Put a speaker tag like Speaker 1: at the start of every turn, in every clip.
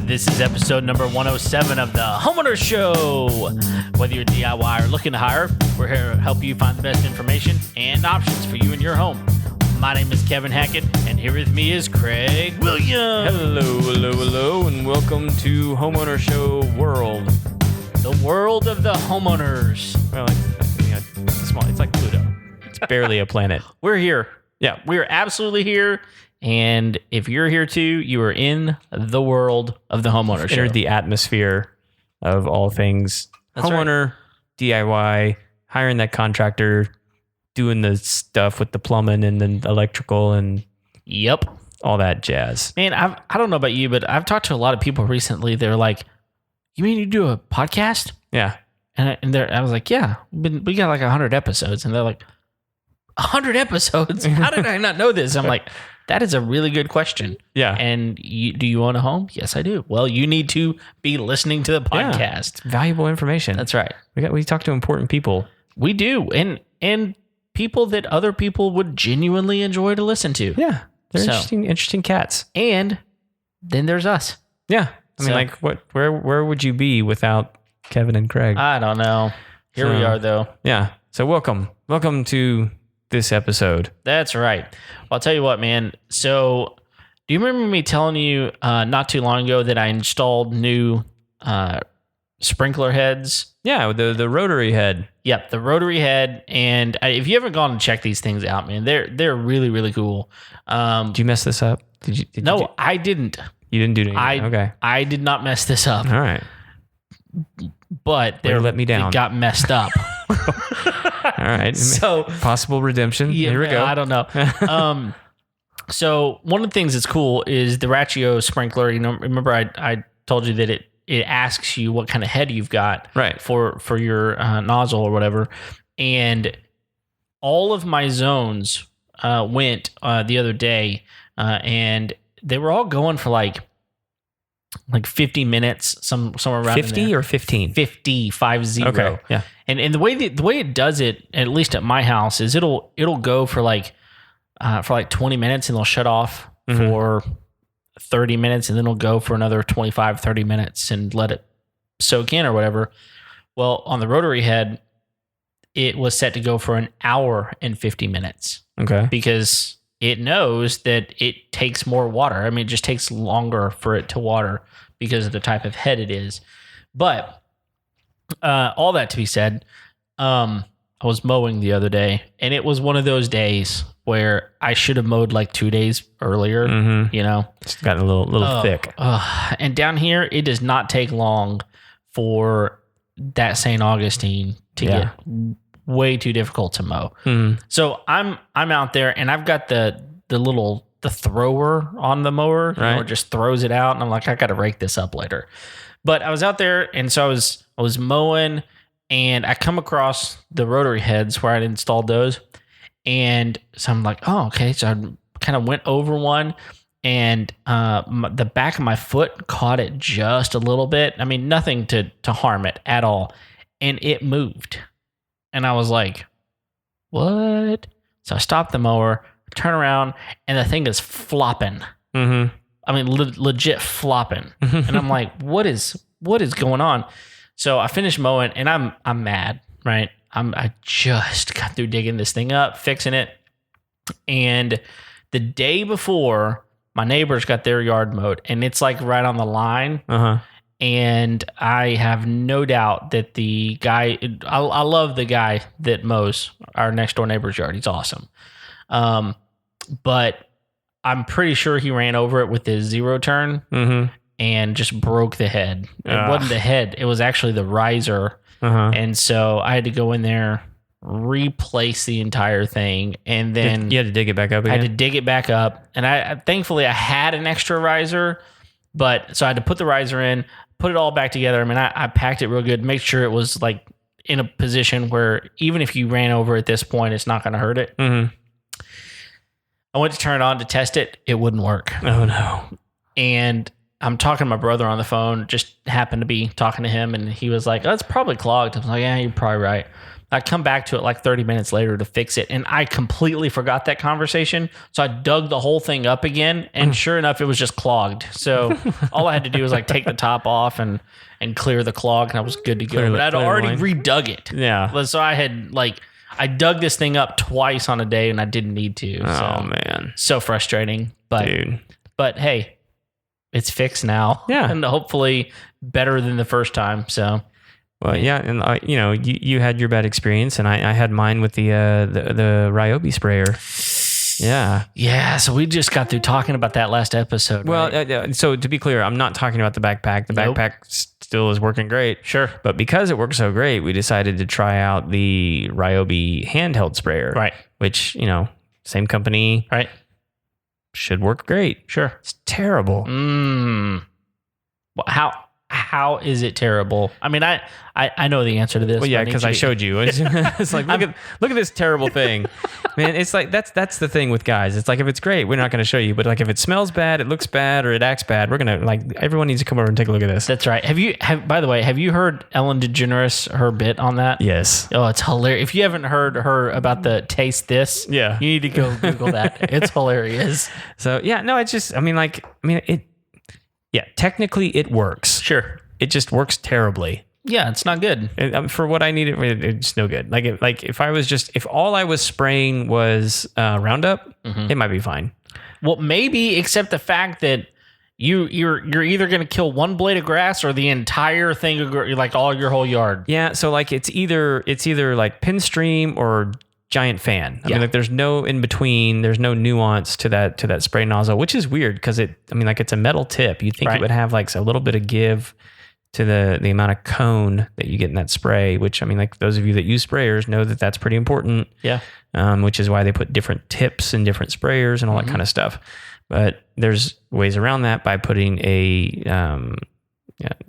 Speaker 1: This is episode number 107 of the Homeowner Show. Whether you're DIY or looking to hire, we're here to help you find the best information and options for you and your home. My name is Kevin Hackett, and here with me is Craig Williams.
Speaker 2: Hello, and welcome to Homeowner Show World.
Speaker 1: The world of the homeowners.
Speaker 2: Well, it's small. It's like Pluto. It's barely a planet.
Speaker 1: We're here.
Speaker 2: Yeah.
Speaker 1: We're absolutely here. And if you're here too, you are in the world of the Homeowner Show.
Speaker 2: Entered the atmosphere of all things homeowner, DIY, hiring that contractor, doing the stuff with the plumbing and then electrical and all that jazz.
Speaker 1: Man, I don't know about you, but I've talked to a lot of people recently. They're like, "You mean you do a podcast?"
Speaker 2: Yeah.
Speaker 1: And I was like, "Yeah, we got like 100 episodes." And they're like, 100 episodes? How did I not know this? I'm like, that is a really good question.
Speaker 2: Yeah.
Speaker 1: And do you own a home? Yes, I do. Well, you need to be listening to the podcast.
Speaker 2: Yeah, it's valuable information.
Speaker 1: That's right.
Speaker 2: We talk to important people.
Speaker 1: We do. And people that other people would genuinely enjoy to listen to.
Speaker 2: Yeah. They're interesting cats.
Speaker 1: And then there's us.
Speaker 2: Yeah. I mean, where would you be without Kevin and Craig?
Speaker 1: I don't know. Here we are, though.
Speaker 2: Yeah. So welcome to this episode.
Speaker 1: That's right. Well, I'll tell you what, man. So do you remember me telling you not too long ago that I installed new sprinkler heads?
Speaker 2: Yeah, the rotary head.
Speaker 1: Yep, the rotary head. And if you haven't gone and checked these things out, man, they're really, really cool.
Speaker 2: Did you mess this up?
Speaker 1: No, I didn't.
Speaker 2: You didn't do anything? Okay.
Speaker 1: I did not mess this up.
Speaker 2: All right.
Speaker 1: But
Speaker 2: they let me down.
Speaker 1: It got messed up.
Speaker 2: All right.
Speaker 1: So
Speaker 2: possible redemption.
Speaker 1: Yeah,
Speaker 2: here we go.
Speaker 1: I don't know. So one of the things that's cool is the Ratio sprinkler. You know, remember I told you that it asks you what kind of head you've got,
Speaker 2: right,
Speaker 1: for your nozzle or whatever. And all of my zones went the other day, and they were all going for like 50 minutes, somewhere around
Speaker 2: 50 or 15?
Speaker 1: 50.
Speaker 2: Okay. Yeah.
Speaker 1: And the way it does it, at least at my house, is it'll go for like 20 minutes and they'll shut off for 30 minutes and then it'll go for another 25, 30 minutes and let it soak in or whatever. Well, on the rotary head, it was set to go for an hour and 50 minutes.
Speaker 2: Okay.
Speaker 1: Because it knows that it takes more water. I mean, it just takes longer for it to water because of the type of head it is. But all that to be said, I was mowing the other day, and it was one of those days where I should have mowed like 2 days earlier. You know,
Speaker 2: it's gotten a little thick.
Speaker 1: And down here, it does not take long for that St. Augustine to get way too difficult to mow. So I'm out there, and I've got the thrower on the mower,
Speaker 2: right,
Speaker 1: or just throws it out, and I'm like, I got to rake this up later. But I was out there, and so I was mowing, and I come across the rotary heads where I'd installed those, and so I'm like, oh, okay. So I kind of went over one, and the back of my foot caught it just a little bit. I mean, nothing to harm it at all, and it moved. And I was like, what? So I stopped the mower, turn around, and the thing is flopping. I mean, legit flopping. And I'm like, what is going on? So I finished mowing, and I'm mad, right? I just got through digging this thing up, fixing it. And the day before, my neighbors got their yard mowed, and it's like right on the line. And I have no doubt that the guy, I love the guy that mows our next door neighbor's yard. He's awesome. But I'm pretty sure he ran over it with his zero turn and just broke the head. It wasn't the head. It was actually the riser. And so I had to go in there, replace the entire thing. And then
Speaker 2: you had to dig it back up again?
Speaker 1: I had to dig it back up. And thankfully I had an extra riser, but so I had to put the riser in, put it all back together. I mean, I packed it real good, make sure it was like in a position where even if you ran over at this point, it's not going to hurt it. I went to turn it on to test it. It wouldn't work.
Speaker 2: Oh, no.
Speaker 1: And I'm talking to my brother on the phone, just happened to be talking to him, and he was like, oh, it's probably clogged. I was like, yeah, you're probably right. I come back to it like 30 minutes later to fix it, and I completely forgot that conversation. So I dug the whole thing up again, and sure enough, it was just clogged. So all I had to do was like take the top off and clear the clog, and I was good to go. But I'd already redug it.
Speaker 2: Yeah.
Speaker 1: So I dug this thing up twice on a day, and I didn't need to.
Speaker 2: Oh, man.
Speaker 1: So frustrating.
Speaker 2: Dude.
Speaker 1: But hey, it's fixed now.
Speaker 2: Yeah.
Speaker 1: And hopefully better than the first time. So.
Speaker 2: Well, yeah, and you had your bad experience, and I had mine with the Ryobi sprayer. Yeah.
Speaker 1: So we just got through talking about that last episode.
Speaker 2: Well,
Speaker 1: right?
Speaker 2: So to be clear, I'm not talking about the backpack. The backpack still is working great.
Speaker 1: Sure.
Speaker 2: But because it worked so great, we decided to try out the Ryobi handheld sprayer.
Speaker 1: Right.
Speaker 2: Which, same company.
Speaker 1: Right.
Speaker 2: Should work great.
Speaker 1: Sure.
Speaker 2: It's terrible.
Speaker 1: Well, how is it terrible? I mean, I know the answer to this.
Speaker 2: Well, yeah, because I showed you. It's like look at this terrible thing, man. It's like that's the thing with guys. It's like if it's great, we're not going to show you. But like if it smells bad, it looks bad, or it acts bad, we're gonna everyone needs to come over and take a look at this.
Speaker 1: That's right. By the way, have you heard Ellen DeGeneres, her bit on that?
Speaker 2: Yes.
Speaker 1: Oh, it's hilarious. If you haven't heard her about the taste this,
Speaker 2: yeah,
Speaker 1: you need to go Google that. It's hilarious.
Speaker 2: So yeah, no, it's just technically it works.
Speaker 1: Sure.
Speaker 2: It just works terribly.
Speaker 1: Yeah, it's not good.
Speaker 2: For what I needed, it's no good. If all I was spraying was Roundup, it might be fine.
Speaker 1: Well, maybe, except the fact that you're either going to kill one blade of grass or the entire thing, like all your whole yard.
Speaker 2: Yeah, so like it's either like Pinstream or giant fan. I mean, like there's no in between. There's no nuance to that spray nozzle, which is weird because it's a metal tip. You'd think it would have like a little bit of give to the amount of cone that you get in that spray. Which like those of you that use sprayers know that that's pretty important.
Speaker 1: Yeah.
Speaker 2: Which is why they put different tips in different sprayers and all that kind of stuff. But there's ways around that by putting a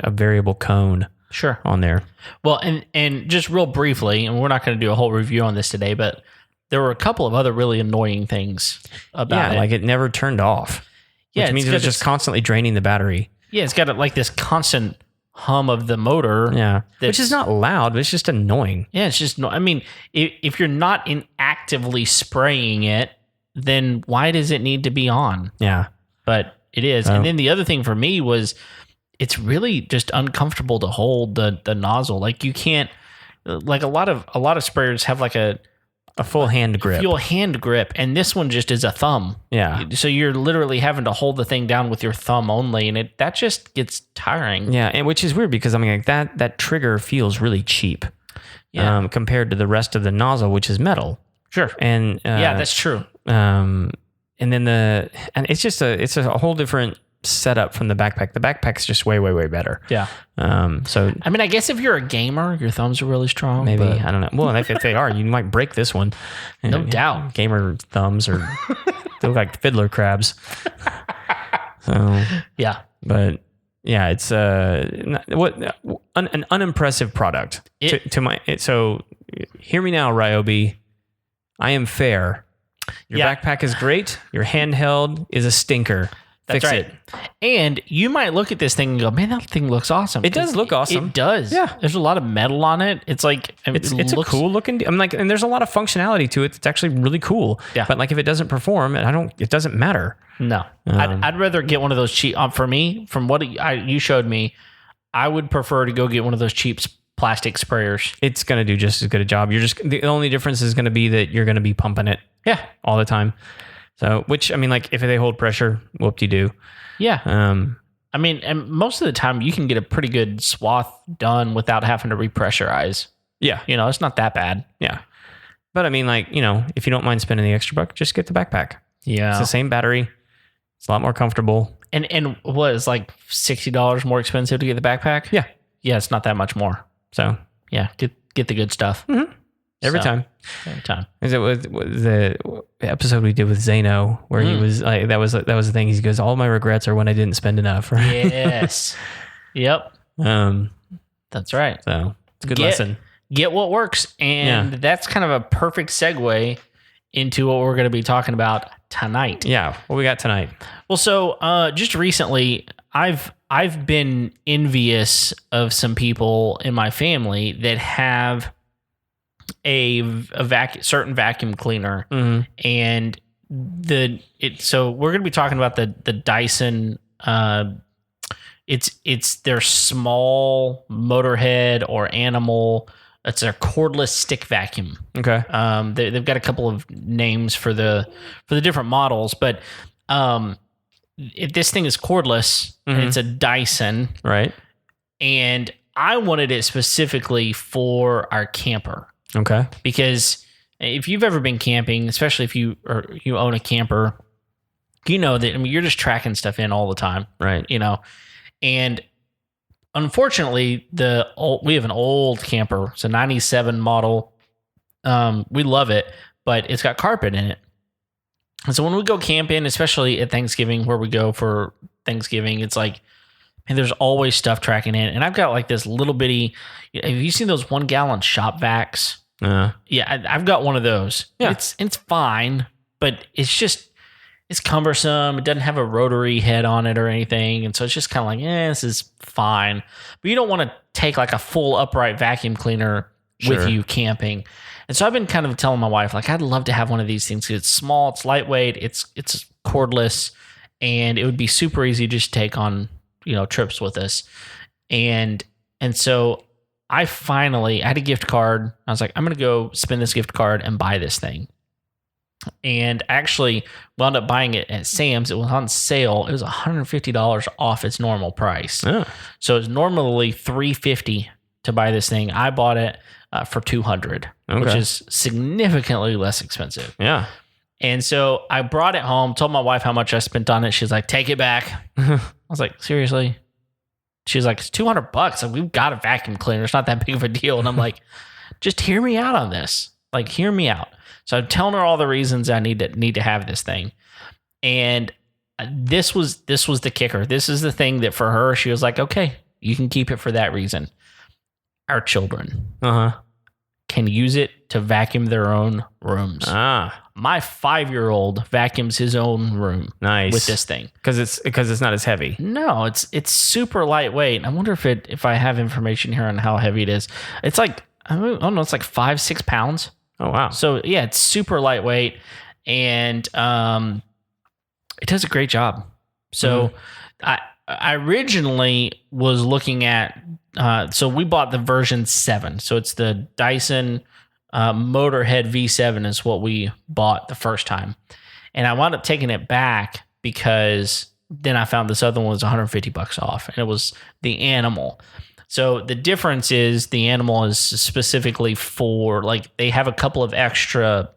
Speaker 2: variable cone.
Speaker 1: Sure.
Speaker 2: On there.
Speaker 1: Well, and just real briefly, and we're not going to do a whole review on this today, but there were a couple of other really annoying things about it.
Speaker 2: Like it never turned off. Which means it's just constantly draining the battery. Yeah,
Speaker 1: it's got like this constant hum of the motor.
Speaker 2: Yeah. Which is not loud, but it's just annoying.
Speaker 1: Yeah, it's just if you're not actively spraying it, then why does it need to be on?
Speaker 2: Yeah.
Speaker 1: But it is. And then the other thing for me was it's really just uncomfortable to hold the nozzle. Like you can't, like a lot of sprayers have like a
Speaker 2: full hand grip.
Speaker 1: Full hand grip, and this one just is a thumb.
Speaker 2: Yeah.
Speaker 1: So you're literally having to hold the thing down with your thumb only, and that just gets tiring.
Speaker 2: Yeah, and which is weird because like that trigger feels really cheap. Yeah. Compared to the rest of the nozzle, which is metal.
Speaker 1: Sure.
Speaker 2: And
Speaker 1: yeah, that's true.
Speaker 2: And then it's just a whole different setup from the backpack. The backpack's just way better.
Speaker 1: Yeah.
Speaker 2: So
Speaker 1: I guess if you're a gamer, your thumbs are really strong.
Speaker 2: Maybe I don't know. Well, if they are, you might break this one.
Speaker 1: No doubt.
Speaker 2: Gamer thumbs they look like fiddler crabs. So
Speaker 1: yeah,
Speaker 2: but yeah, it's an unimpressive product. So hear me now, Ryobi. I am fair. Your backpack is great. Your handheld is a stinker.
Speaker 1: That's
Speaker 2: Fix
Speaker 1: right.
Speaker 2: it.
Speaker 1: And you might look at this thing and go, man, that thing looks awesome.
Speaker 2: It does look awesome.
Speaker 1: It does.
Speaker 2: Yeah.
Speaker 1: There's a lot of metal on it. It's like,
Speaker 2: it's a cool looking, and there's a lot of functionality to it that's actually really cool.
Speaker 1: Yeah.
Speaker 2: But like if it doesn't perform, it doesn't matter.
Speaker 1: No. I'd rather get one of those cheap, for me, from what you showed me, I would prefer to go get one of those cheap plastic sprayers.
Speaker 2: It's going to do just as good a job. The only difference is going to be that you're going to be pumping it.
Speaker 1: Yeah.
Speaker 2: All the time. So, which, like if they hold pressure, whoop-de-doo.
Speaker 1: Yeah. And most of the time you can get a pretty good swath done without having to repressurize.
Speaker 2: Yeah.
Speaker 1: It's not that bad.
Speaker 2: Yeah. But if you don't mind spending the extra buck, just get the backpack.
Speaker 1: Yeah.
Speaker 2: It's the same battery. It's a lot more comfortable.
Speaker 1: And what is like $60 more expensive to get the backpack?
Speaker 2: Yeah.
Speaker 1: Yeah, it's not that much more.
Speaker 2: So,
Speaker 1: yeah, get the good stuff.
Speaker 2: Mm-hmm. Every time. Is it with the episode we did with Zeno where he was like, that was the thing. He goes, all my regrets are when I didn't spend enough.
Speaker 1: Yes. Yep. That's right.
Speaker 2: So it's a good lesson.
Speaker 1: Get what works. And that's kind of a perfect segue into what we're going to be talking about tonight.
Speaker 2: Yeah. What we got tonight?
Speaker 1: Well, so just recently I've been envious of some people in my family that have certain vacuum cleaner, and so we're going to be talking about the Dyson. It's their small motorhead or animal. It's their cordless stick vacuum.
Speaker 2: Okay.
Speaker 1: They've got a couple of names for the different models, but this thing is cordless and it's a Dyson,
Speaker 2: right?
Speaker 1: And I wanted it specifically for our camper.
Speaker 2: Okay.
Speaker 1: Because if you've ever been camping, especially if you own a camper, you know that you're just tracking stuff in all the time,
Speaker 2: right?
Speaker 1: And unfortunately, we have an old camper. It's a 97 model. We love it, but it's got carpet in it. And so when we go camping, especially at Thanksgiving, where we go for Thanksgiving, it's like, and there's always stuff tracking in. And I've got like this little bitty, have you seen those 1 gallon shop vacs? Yeah, I've got one of those.
Speaker 2: Yeah.
Speaker 1: It's fine, but it's cumbersome. It doesn't have a rotary head on it or anything. And so it's just kind of like, this is fine. But you don't want to take like a full upright vacuum cleaner with you camping. And so I've been kind of telling my wife, like, I'd love to have one of these things. It's small, it's lightweight, it's cordless, and it would be super easy to just take on, trips with us. And so I had a gift card. I was like, I'm going to go spend this gift card and buy this thing. And actually wound up buying it at Sam's. It was on sale. It was $150 off its normal price.
Speaker 2: Oh.
Speaker 1: So it's normally $350 to buy this thing. I bought it for $200, which is significantly less expensive.
Speaker 2: Yeah.
Speaker 1: And so I brought it home, told my wife how much I spent on it. She's like, take it back. I was like, seriously? She's like, it's $200. Like, we've got a vacuum cleaner. It's not that big of a deal. And I'm like, just hear me out on this. Like, hear me out. So I'm telling her all the reasons I need to have this thing. And this was the kicker. This is the thing that for her, she was like, okay, you can keep it for that reason. Our children can use it to vacuum their own rooms. My 5-year-old vacuums his own room with this thing.
Speaker 2: Because it's not as heavy.
Speaker 1: No, it's super lightweight. I wonder if I have information here on how heavy it is. It's like, I don't know, it's like 5-6 pounds.
Speaker 2: Oh, wow.
Speaker 1: So, yeah, it's super lightweight, and it does a great job. So, I originally was looking at, so we bought the version 7. So, it's the Dyson Motorhead V7 is what we bought the first time. And I wound up taking it back because then I found this other one was $150 off, and it was the Animal. So the difference is the Animal is specifically for, like, they have a couple of extra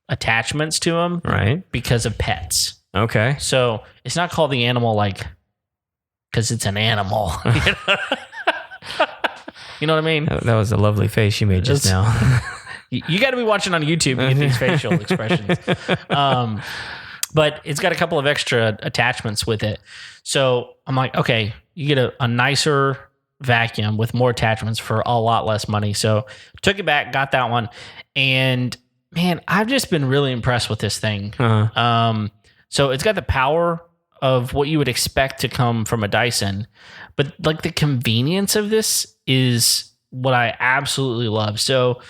Speaker 1: attachments to them,
Speaker 2: right? Because
Speaker 1: of pets.
Speaker 2: Okay.
Speaker 1: So it's not called the Animal, like, because it's an animal. You know what I mean?
Speaker 2: That was a lovely face you made just now.
Speaker 1: You got to be watching on YouTube to get these facial expressions. But it's got a couple of extra attachments with it. So I'm like, okay, you get a nicer vacuum with more attachments for a lot less money. So took it back, got that one. And man, I've just been really impressed with this thing. So it's got the power of what you would expect to come from a Dyson, but like the convenience of this is what I absolutely love. So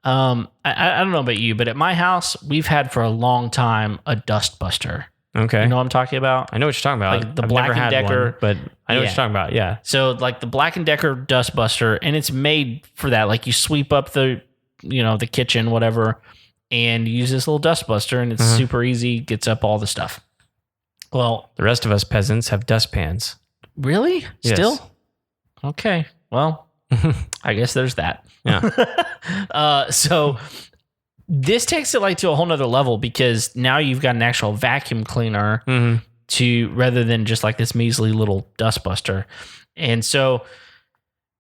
Speaker 1: I don't know about you, but at my house, we've had for a long time a dust buster.
Speaker 2: Okay.
Speaker 1: You know what I'm talking about?
Speaker 2: I know what you're talking about.
Speaker 1: Like the Black & Decker.
Speaker 2: But I know what you're talking about, yeah.
Speaker 1: So like the Black & Decker dust buster, and it's made for that. Like you sweep up the kitchen, whatever, and you use this little dust buster, and it's super easy, gets up all the stuff. Well,
Speaker 2: the rest of us peasants have dustpans.
Speaker 1: Really?
Speaker 2: Yes.
Speaker 1: Still? Okay. Well, I guess there's that.
Speaker 2: Yeah.
Speaker 1: So this takes it like to a whole nother level because now you've got an actual vacuum cleaner to rather than just like this measly little dust buster. And so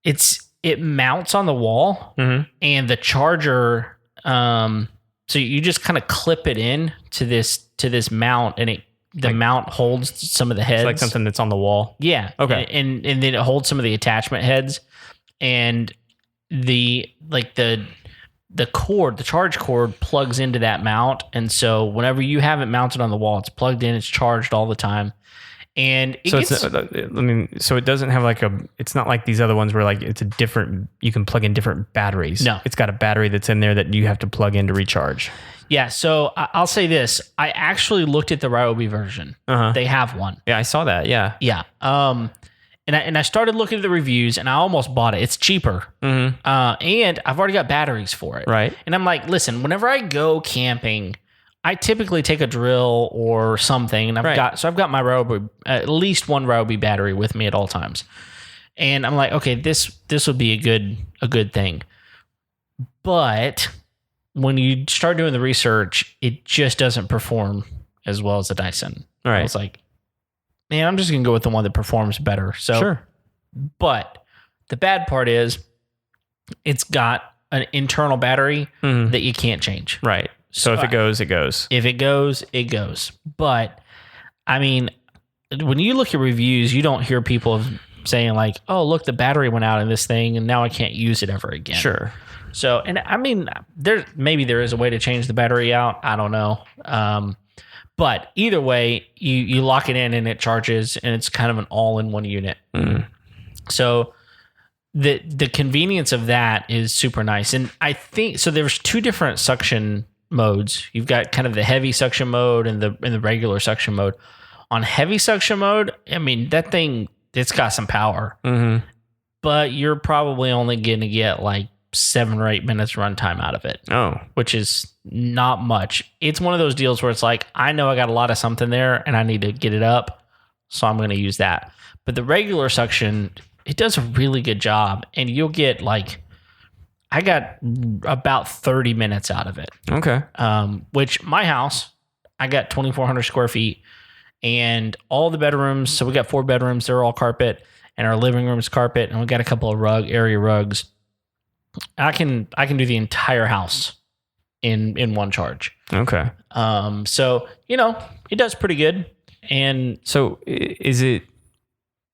Speaker 1: it mounts on the wall and the charger. So you just kind of clip it in to this mount, and the mount holds some of the heads.
Speaker 2: It's like something that's on the wall.
Speaker 1: Yeah.
Speaker 2: Okay.
Speaker 1: And then it holds some of the attachment heads, and the charge cord plugs into that mount. And so whenever you have it mounted on the wall, it's plugged in, it's charged all the time. And it
Speaker 2: So
Speaker 1: gets,
Speaker 2: so it doesn't have like it's not like these other ones where like it's a different, you can plug in different batteries.
Speaker 1: No.
Speaker 2: It's got a battery that's in there that you have to plug in to recharge.
Speaker 1: yeah. So I'll say this. I actually looked at the Ryobi version. They have one.
Speaker 2: Yeah, I saw that. Yeah.
Speaker 1: Yeah. And I started looking at the reviews and I almost bought it. It's cheaper. And I've already got batteries for it.
Speaker 2: Right.
Speaker 1: And I'm like, listen, whenever I go camping, I typically take a drill or something, and I've got my Ryobi, at least one Ryobi battery with me at all times. And I'm like, okay, this would be a good thing. But when you start doing the research, it just doesn't perform as well as the Dyson.
Speaker 2: Right.
Speaker 1: I was like, man, I'm just gonna go with the one that performs better. So,
Speaker 2: sure.
Speaker 1: But the bad part is, it's got an internal battery that you can't change.
Speaker 2: Right. So if it goes, it goes.
Speaker 1: If it goes, it goes. But I mean, when you look at reviews, you don't hear people saying like, "Oh, look, the battery went out in this thing, and now I can't use it ever again."
Speaker 2: Sure.
Speaker 1: So, and I mean, there is a way to change the battery out. I don't know. But either way, you lock it in and it charges, and it's kind of an all-in-one unit. So the convenience of that is super nice. And I think so. There's two different suction modes. You've got kind of the heavy suction mode and the regular suction mode. On heavy suction mode, I mean, that thing, it's got some power, but you're probably only going to get like 7 or 8 minutes runtime out of it.
Speaker 2: Oh,
Speaker 1: which is not much. It's one of those deals where it's like, I know I got a lot of something there and I need to get it up, so I'm going to use that. But the regular suction, it does a really good job, and you'll get like, I got about 30 minutes out of it.
Speaker 2: Okay.
Speaker 1: Which my house, I got 2,400 square feet, and all the bedrooms. So we got 4 bedrooms. They're all carpet, and our living room's carpet, and we got a couple of area rugs. I can do the entire house in one charge.
Speaker 2: Okay.
Speaker 1: So it does pretty good. And
Speaker 2: so is it?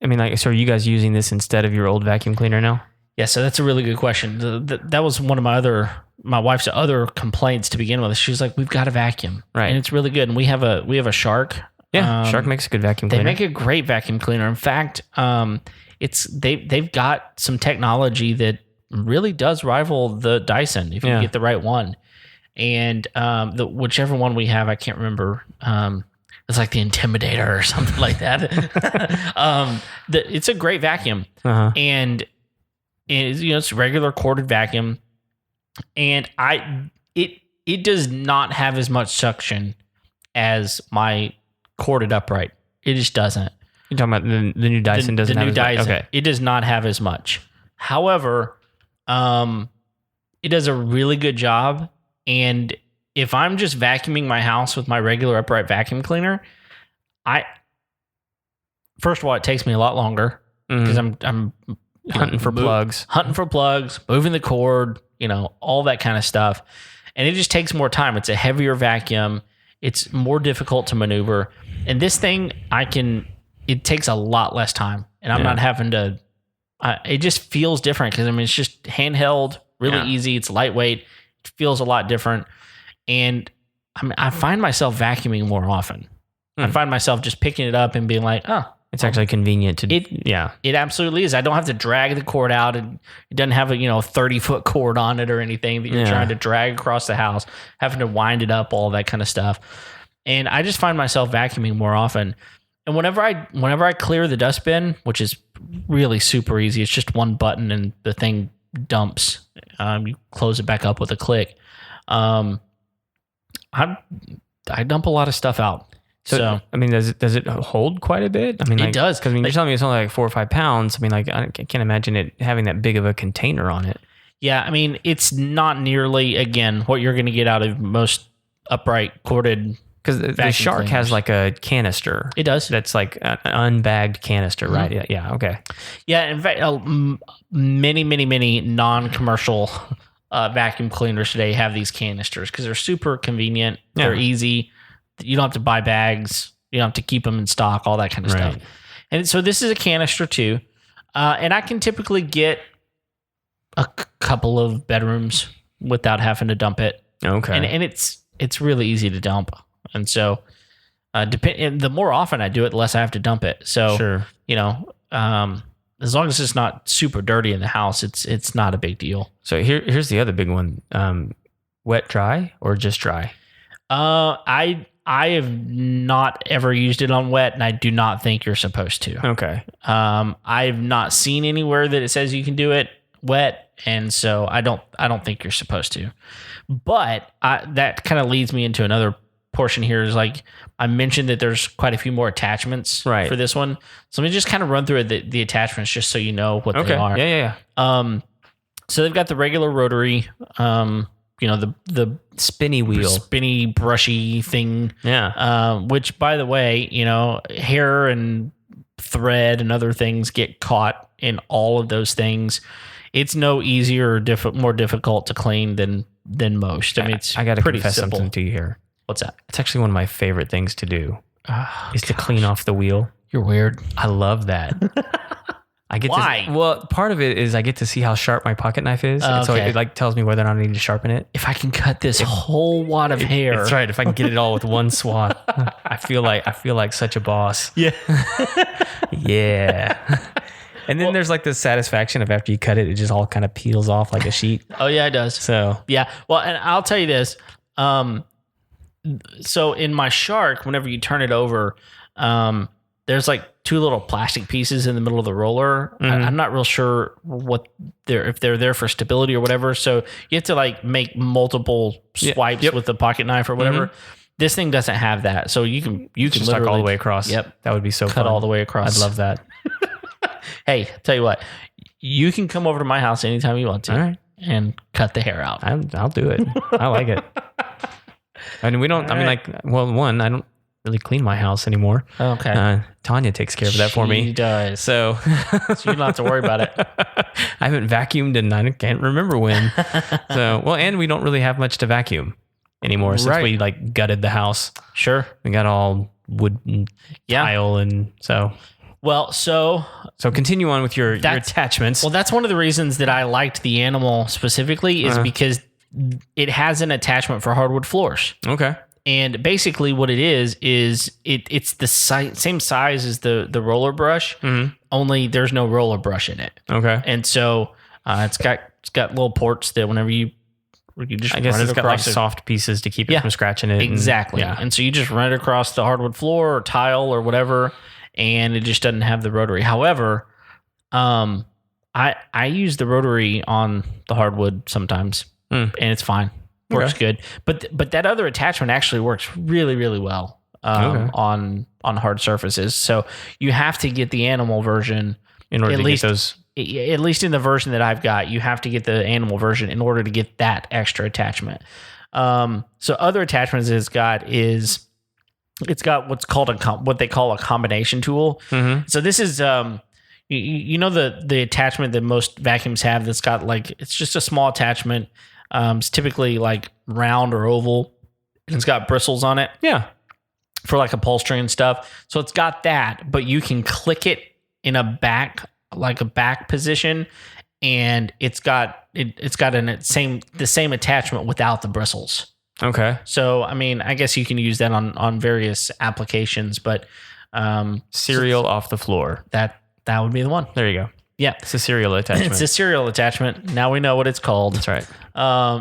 Speaker 2: I mean, like, so are you guys using this instead of your old vacuum cleaner now?
Speaker 1: Yeah, so that's a really good question. That was one of my wife's other complaints to begin with. She was like, "We've got a vacuum,
Speaker 2: right?
Speaker 1: And it's really good. And we have a Shark.
Speaker 2: Yeah, Shark makes a good vacuum cleaner.
Speaker 1: They make a great vacuum cleaner. In fact, they've got some technology that really does rival the Dyson if you get the right one. And whichever one we have, I can't remember. It's like the Intimidator or something like that. It's a great vacuum, and it's a regular corded vacuum, and it does not have as much suction as my corded upright. It just doesn't.
Speaker 2: You're talking about the new Dyson doesn't have as much? Okay.
Speaker 1: It does not have as much. However, it does a really good job. And if I'm just vacuuming my house with my regular upright vacuum cleaner, first of all, it takes me a lot longer because I'm
Speaker 2: hunting for plugs,
Speaker 1: moving the cord, all that kind of stuff. And it just takes more time. It's a heavier vacuum. It's more difficult to maneuver. And this thing, it takes a lot less time. And I'm not having to, it just feels different because, it's just handheld, really easy. It's lightweight. It feels a lot different. And I find myself vacuuming more often. I find myself just picking it up and being like, oh,
Speaker 2: it's actually convenient to
Speaker 1: It absolutely is. I don't have to drag the cord out. It doesn't have a 30-foot cord on it or anything that you're trying to drag across the house, having to wind it up, all that kind of stuff. And I just find myself vacuuming more often. And whenever I clear the dustbin, which is really super easy, it's just one button and the thing dumps. You close it back up with a click. I dump a lot of stuff out. So
Speaker 2: does it hold quite a bit?
Speaker 1: It does.
Speaker 2: Because you're telling me it's only like 4 or 5 pounds. I can't imagine it having that big of a container on it.
Speaker 1: Yeah, it's not nearly, again, what you're going to get out of most upright corded.
Speaker 2: Because the Shark has like a canister.
Speaker 1: It does.
Speaker 2: That's like an unbagged canister, right? Yeah. Okay.
Speaker 1: Yeah. In fact, many non-commercial vacuum cleaners today have these canisters because they're super convenient. Yeah. They're easy. You don't have to buy bags. You don't have to keep them in stock, all that kind of stuff. And so this is a canister too. And I can typically get a couple of bedrooms without having to dump it.
Speaker 2: Okay.
Speaker 1: And it's really easy to dump. And so The more often I do it, the less I have to dump it. So,
Speaker 2: Sure.
Speaker 1: As long as it's not super dirty in the house, it's not a big deal.
Speaker 2: So here's the other big one. Wet dry or just dry?
Speaker 1: I have not ever used it on wet, and I do not think you're supposed to.
Speaker 2: Okay.
Speaker 1: I've not seen anywhere that it says you can do it wet, and so I don't think you're supposed to. But that kind of leads me into another portion here. Is like I mentioned that there's quite a few more attachments for this one. So let me just kind of run through the attachments just so you know what they are.
Speaker 2: Yeah.
Speaker 1: So they've got the regular rotary, the
Speaker 2: spinny wheel,
Speaker 1: spinny brushy thing.
Speaker 2: Yeah.
Speaker 1: Which, by the way, hair and thread and other things get caught in all of those things. It's no easier or more difficult to clean than most. I mean, it's
Speaker 2: I got to
Speaker 1: pretty
Speaker 2: confess
Speaker 1: simple.
Speaker 2: something to you here.
Speaker 1: What's that?
Speaker 2: It's actually one of my favorite things to do is to clean off the wheel.
Speaker 1: You're weird.
Speaker 2: I love that. I get
Speaker 1: Why?
Speaker 2: Well, part of it is I get to see how sharp my pocket knife is. And so it like tells me whether or not I need to sharpen it.
Speaker 1: If I can cut this whole wad of hair.
Speaker 2: That's right. If I can get it all with one swath, I feel like such a boss.
Speaker 1: Yeah.
Speaker 2: Yeah. And then there's like the satisfaction of after you cut it, it just all kind of peels off like a sheet.
Speaker 1: Oh yeah, it does.
Speaker 2: So
Speaker 1: yeah. Well, and I'll tell you this. So in my Shark, whenever you turn it over, there's like two little plastic pieces in the middle of the roller.
Speaker 2: Mm-hmm.
Speaker 1: I'm not real sure if they're there for stability or whatever. So you have to like make multiple swipes with the pocket knife or whatever. Mm-hmm. This thing doesn't have that. So you can
Speaker 2: just literally all the way across.
Speaker 1: Yep.
Speaker 2: That would be so
Speaker 1: cut
Speaker 2: fun.
Speaker 1: all the way across.
Speaker 2: I'd love that.
Speaker 1: Hey, tell you what, you can come over to my house anytime you want to.
Speaker 2: All right.
Speaker 1: And cut the hair out.
Speaker 2: I'll do it. I like it. I mean, I don't really clean my house anymore.
Speaker 1: Okay.
Speaker 2: Tanya takes care of that for me.
Speaker 1: She does.
Speaker 2: So
Speaker 1: you don't have to worry about it.
Speaker 2: I haven't vacuumed and I can't remember when. And we don't really have much to vacuum anymore since we like gutted the house.
Speaker 1: Sure.
Speaker 2: We got all wood and tile and so.
Speaker 1: Well, so
Speaker 2: continue on with your attachments.
Speaker 1: Well, that's one of the reasons that I liked the Animal specifically is because it has an attachment for hardwood floors.
Speaker 2: Okay.
Speaker 1: And basically what it is it's the same size as the roller brush, only there's no roller brush in it.
Speaker 2: Okay.
Speaker 1: And so it's got little ports that whenever you just run it
Speaker 2: got like soft pieces to keep it from scratching it.
Speaker 1: Exactly. And so you just run it across the hardwood floor or tile or whatever, and it just doesn't have the rotary. However, I use the rotary on the hardwood sometimes, and it's fine. Works good. But that other attachment actually works really, really well on hard surfaces. So you have to get the Animal version
Speaker 2: in order to get those.
Speaker 1: At least in the version that I've got, you have to get the Animal version in order to get that extra attachment. So other attachments it's got what's called what they call a combination tool. Mm-hmm. So this is you know the attachment that most vacuums have that's got like it's just a small attachment. It's typically like round or oval, and it's got bristles on it.
Speaker 2: Yeah,
Speaker 1: for like upholstery and stuff. So it's got that, but you can click it in a back position, and it's got the same attachment without the bristles.
Speaker 2: Okay.
Speaker 1: So, I mean, I guess you can use that on various applications, but
Speaker 2: cereal off the floor.
Speaker 1: That would be the one.
Speaker 2: There you go.
Speaker 1: Yeah.
Speaker 2: It's a serial attachment.
Speaker 1: It's a serial attachment. Now we know what it's called.
Speaker 2: That's right.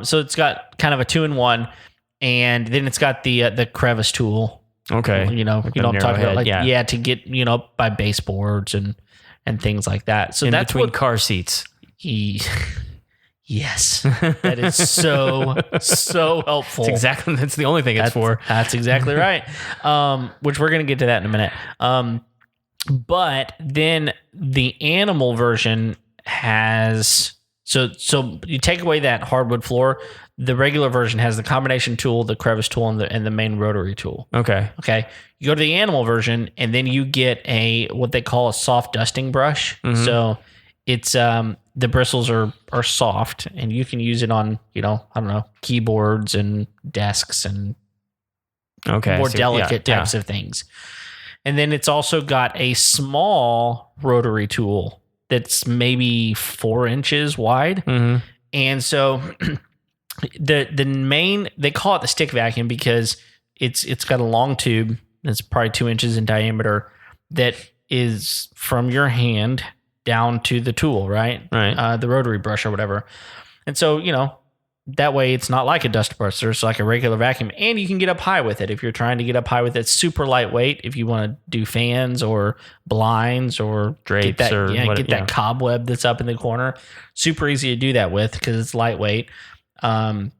Speaker 1: So it's got kind of a 2-in-1, and then it's got the crevice tool.
Speaker 2: Okay.
Speaker 1: You know what I'm talking about, like to get by baseboards and things like that. So that's
Speaker 2: between car seats.
Speaker 1: Yes, that is so helpful.
Speaker 2: That's the only thing it's for.
Speaker 1: That's exactly right. Which we're gonna get to that in a minute. But then the Animal version has so you take away that hardwood floor. The regular version has the combination tool, the crevice tool, and the main rotary tool.
Speaker 2: Okay.
Speaker 1: You go to the Animal version, and then you get what they call a soft dusting brush. Mm-hmm. So it's the bristles are soft, and you can use it on keyboards and desks and more delicate types of things. And then it's also got a small rotary tool that's maybe 4 inches wide. Mm-hmm. And so the main, they call it the stick vacuum because it's got a long tube that's probably 2 inches in diameter that is from your hand down to the tool, right?
Speaker 2: Right.
Speaker 1: The rotary brush or whatever. And so, that way it's not like a dust buster. It's like a regular vacuum. And you can get up high with it. If you're trying to get up high with it, it's super lightweight. If you want to do fans or blinds or
Speaker 2: drapes
Speaker 1: get that cobweb that's up in the corner, super easy to do that with because it's lightweight. And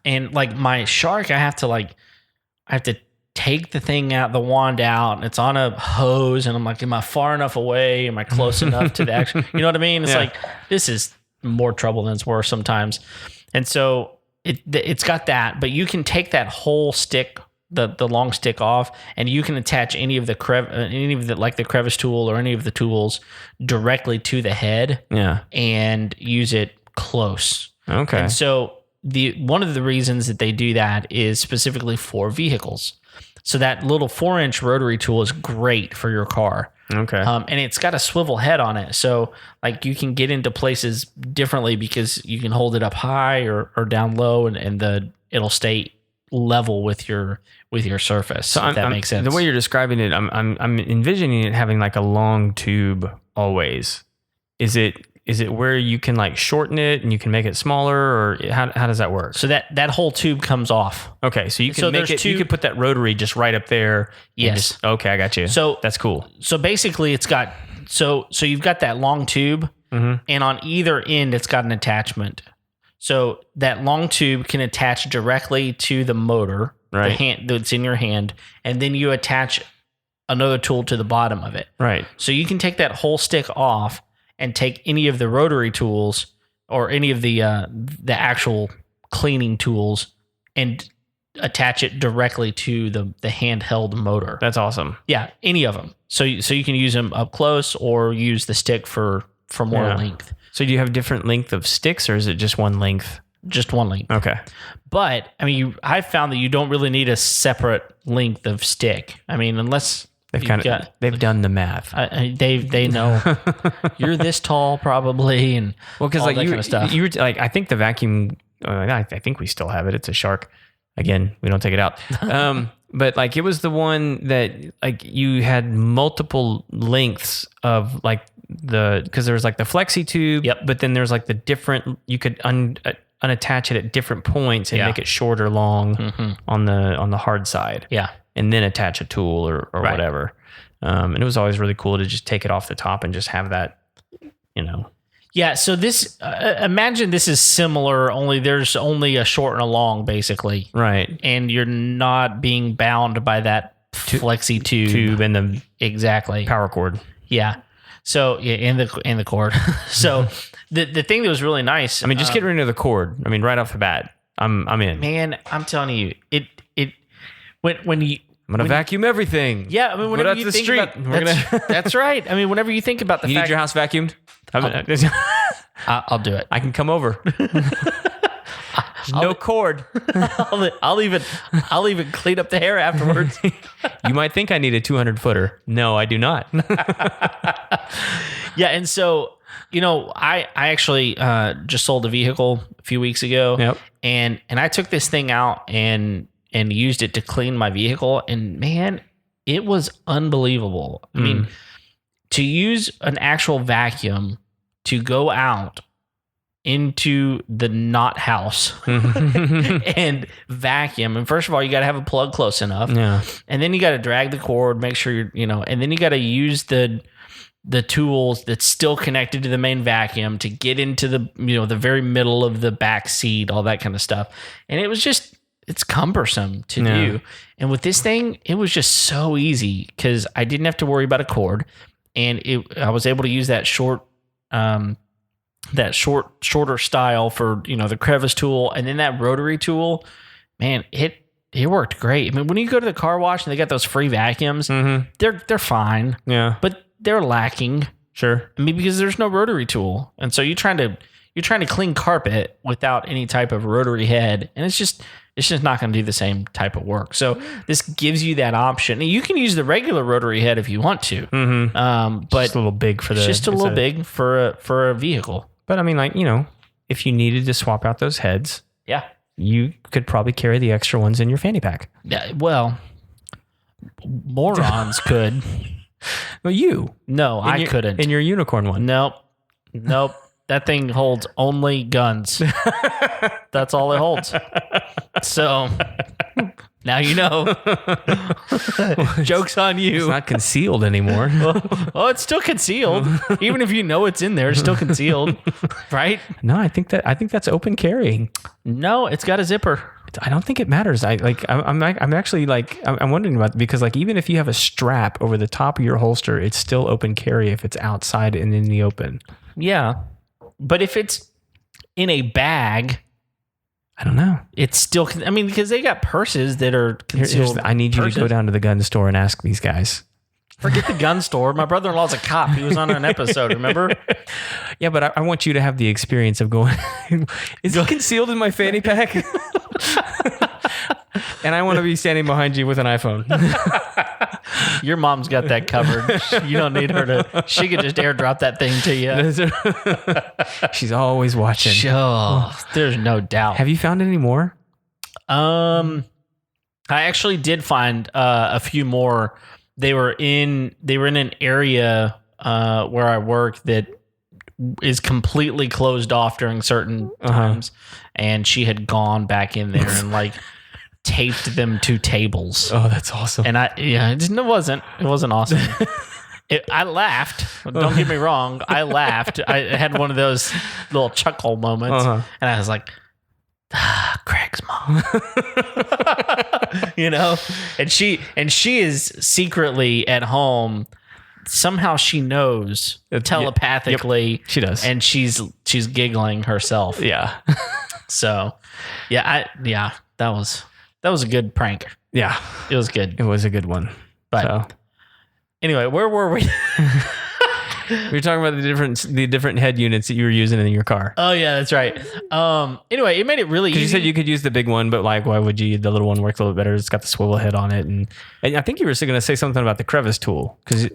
Speaker 1: like my Shark, I have to take the thing out, the wand out, and it's on a hose. And I'm like, am I far enough away? Am I close enough to the actual, you know what I mean? It's like, this is more trouble than it's worth sometimes. And so it's got that, but you can take that whole stick, the long stick off, and you can attach any of the crevice tool or any of the tools directly to the head.
Speaker 2: Yeah.
Speaker 1: And use it close.
Speaker 2: Okay.
Speaker 1: And so one of the reasons that they do that is specifically for vehicles. So that little 4-inch rotary tool is great for your car.
Speaker 2: Okay.
Speaker 1: And it's got a swivel head on it. So like you can get into places differently because you can hold it up high or down low and it'll stay level with your surface. So if that makes sense.
Speaker 2: The way you're describing it, I'm envisioning it having like a long tube always. Is it where you can like shorten it and you can make it smaller, or how does that work?
Speaker 1: So that whole tube comes off.
Speaker 2: Okay, so you can you can put that rotary just right up there.
Speaker 1: Yes.
Speaker 2: Okay, I got you.
Speaker 1: So
Speaker 2: that's cool.
Speaker 1: So basically, it's got so you've got that long tube, and on either end, it's got an attachment. So that long tube can attach directly to the motor,
Speaker 2: right,
Speaker 1: the hand that's in your hand, and then you attach another tool to the bottom of it.
Speaker 2: Right.
Speaker 1: So you can take that whole stick off and take any of the rotary tools or any of the actual cleaning tools and attach it directly to the handheld motor.
Speaker 2: That's awesome.
Speaker 1: Yeah, any of them. So you can use them up close or use the stick for more length.
Speaker 2: So do you have different length of sticks, or is it just one length?
Speaker 1: Just one length.
Speaker 2: Okay.
Speaker 1: But I mean, I've found that you don't really need a separate length of stick. I mean, unless
Speaker 2: they've done the math.
Speaker 1: They know you're this tall probably, and
Speaker 2: because
Speaker 1: like that kind of stuff.
Speaker 2: You were like, I think the vacuum. I think we still have it. It's a Shark. Again, we don't take it out. But like it was the one that like you had multiple lengths of like because there was like the flexi tube.
Speaker 1: Yep.
Speaker 2: But then there's like the different. You could unattach it at different points and make it short or long on the hard side.
Speaker 1: Yeah.
Speaker 2: And then attach a tool or
Speaker 1: right.
Speaker 2: whatever. And it was always really cool to just take it off the top and just have that,
Speaker 1: Yeah, so this, imagine this is similar, only there's only a short and a long, basically.
Speaker 2: Right.
Speaker 1: And you're not being bound by that flexi tube.
Speaker 2: And the
Speaker 1: exactly
Speaker 2: power cord.
Speaker 1: Yeah. So, and the cord. So the thing that was really nice.
Speaker 2: I mean, just get rid of the cord. I mean, right off the bat, I'm in.
Speaker 1: Man, I'm telling you, when you...
Speaker 2: I'm going to vacuum everything.
Speaker 1: Yeah, I mean, whenever you think about... That's right. I mean, whenever you think about the
Speaker 2: fact... You need your house vacuumed?
Speaker 1: I'll do it.
Speaker 2: I can come over. No cord.
Speaker 1: I'll even clean up the hair afterwards.
Speaker 2: You might think I need a 200-footer. No, I do not.
Speaker 1: Yeah, and so... I actually just sold a vehicle a few weeks ago.
Speaker 2: Yep.
Speaker 1: And I took this thing out and used it to clean my vehicle. And man, it was unbelievable. I mean, to use an actual vacuum to go out into the not house and vacuum. And first of all, you got to have a plug close enough.
Speaker 2: Yeah.
Speaker 1: And then you got to drag the cord, make sure and then you got to use the tools that's still connected to the main vacuum to get into the the very middle of the back seat, all that kind of stuff. And it was just, it's cumbersome to do. And with this thing, it was just so easy because I didn't have to worry about a cord, and I was able to use that shorter style for the crevice tool, and then that rotary tool. Man, it worked great. I mean, when you go to the car wash and they got those free vacuums, they're fine.
Speaker 2: Yeah,
Speaker 1: but they're lacking.
Speaker 2: Sure.
Speaker 1: I mean, because there's no rotary tool. And so you're trying to clean carpet without any type of rotary head. And it's just not going to do the same type of work. So this gives you that option. And you can use the regular rotary head if you want to. But
Speaker 2: it's just a little big for
Speaker 1: it's just a little big for a vehicle.
Speaker 2: But I mean, like, if you needed to swap out those heads,
Speaker 1: yeah,
Speaker 2: you could probably carry the extra ones in your fanny pack.
Speaker 1: Yeah. Well, morons could.
Speaker 2: Well, you.
Speaker 1: No, I couldn't.
Speaker 2: In your unicorn one.
Speaker 1: Nope. That thing holds only guns. That's all it holds. So now you know. Joke's on you.
Speaker 2: It's not concealed anymore.
Speaker 1: Well, it's still concealed. Even if you know it's in there, it's still concealed, right?
Speaker 2: No, I think that's open carrying.
Speaker 1: No, it's got a zipper.
Speaker 2: I don't think it matters. I'm actually I'm wondering about, because like even if you have a strap over the top of your holster, it's still open carry if it's outside and in the open.
Speaker 1: Yeah, but if it's in a bag,
Speaker 2: I don't know.
Speaker 1: It's still. I mean, because they got purses that are concealed.
Speaker 2: I need you to go down to the gun store and ask these guys.
Speaker 1: Forget the gun store. My brother-in-law's a cop. He was on an episode, remember?
Speaker 2: Yeah, but I want you to have the experience of going, is it concealed in my fanny pack? And I want to be standing behind you with an iPhone.
Speaker 1: Your mom's got that covered. You don't need her to. She could just airdrop that thing to you.
Speaker 2: She's always watching.
Speaker 1: Oh, there's no doubt.
Speaker 2: Have you found any more?
Speaker 1: I actually did find a few more. They were in an area where I work that is completely closed off during certain times, and she had gone back in there and like taped them to tables.
Speaker 2: Oh, that's awesome.
Speaker 1: And it wasn't awesome. I laughed. Don't get me wrong. I laughed. I had one of those little chuckle moments, and I was like, Craig's mom. And she is secretly at home. Somehow she knows telepathically.
Speaker 2: Yep, she does.
Speaker 1: And she's giggling herself.
Speaker 2: Yeah.
Speaker 1: So, that was a good prank.
Speaker 2: Yeah.
Speaker 1: It was good.
Speaker 2: It was a good one.
Speaker 1: But anyway, where were we?
Speaker 2: We were talking about the different head units that you were using in your car.
Speaker 1: Oh yeah, that's right. Anyway, it made it really easy.
Speaker 2: You said you could use the big one, but like, why would you? The little one works a little bit better. It's got the swivel head on it, and I think you were going to say something about the crevice tool because.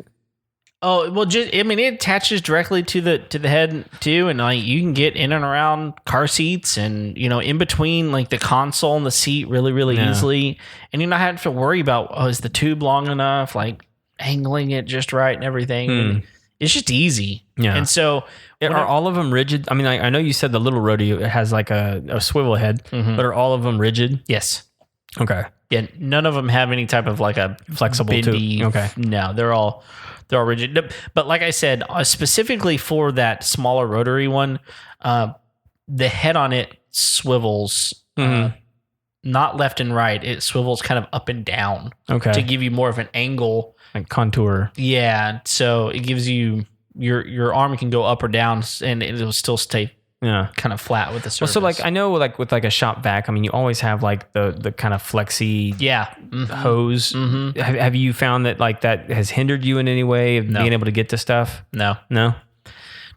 Speaker 1: Oh well, it attaches directly to the head too, and like you can get in and around car seats, and in between like the console and the seat really easily, and you're not having to worry about is the tube long enough, like angling it just right and everything. And it's just easy. Yeah. And so
Speaker 2: are all of them rigid? I mean, I know you said the little Rodeo has like a swivel head, but are all of them rigid?
Speaker 1: Yes.
Speaker 2: Okay.
Speaker 1: Yeah. None of them have any type of like a
Speaker 2: flexible
Speaker 1: bendy.
Speaker 2: Tube. Okay.
Speaker 1: No, they're all rigid. But like I said, specifically for that smaller rotary one, the head on it swivels not left and right. It swivels kind of up and down.
Speaker 2: Okay.
Speaker 1: To give you more of an angle.
Speaker 2: Like contour.
Speaker 1: Yeah. So it gives you your arm can go up or down, and it will still stay kind of flat with the surface.
Speaker 2: Well, so like I know like with like a shop vac, I mean you always have like the kind of flexy hose. Mm-hmm. Have you found that like that has hindered you in any way of being able to get to stuff?
Speaker 1: No,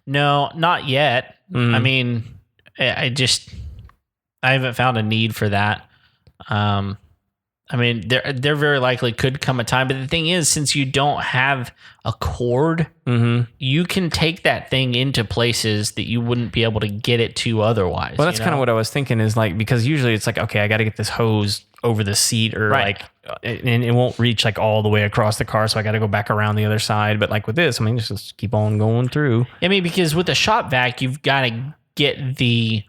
Speaker 1: not yet. I mean, I haven't found a need for that. I mean, there very likely could come a time, but the thing is, since you don't have a cord, you can take that thing into places that you wouldn't be able to get it to otherwise.
Speaker 2: Well, that's kind of what I was thinking is like, because usually it's like, okay, I got to get this hose over the seat or like, and it won't reach like all the way across the car. So I got to go back around the other side. But like with this, I mean, just keep on going through.
Speaker 1: I mean, because with the shop vac, you've got to get the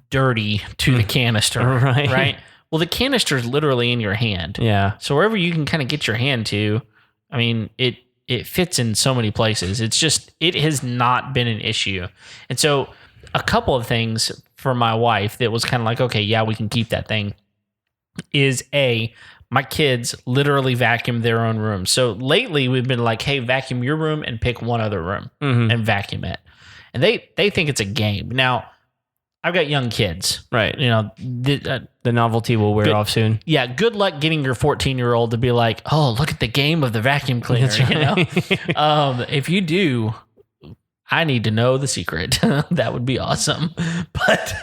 Speaker 1: dirty to the canister, right? Well, the canister is literally in your hand.
Speaker 2: Yeah.
Speaker 1: So wherever you can kind of get your hand to, I mean, it fits in so many places. It's just, it has not been an issue. And so a couple of things for my wife that was kind of like, okay, yeah, we can keep that thing is my kids literally vacuum their own room. So lately we've been like, hey, vacuum your room and pick one other room and vacuum it. And they think it's a game. Now, I've got young kids.
Speaker 2: Right.
Speaker 1: The
Speaker 2: novelty will wear off soon.
Speaker 1: Yeah. Good luck getting your 14-year-old to be like, oh, look at the game of the vacuum cleaner. If you do, I need to know the secret. That would be awesome. But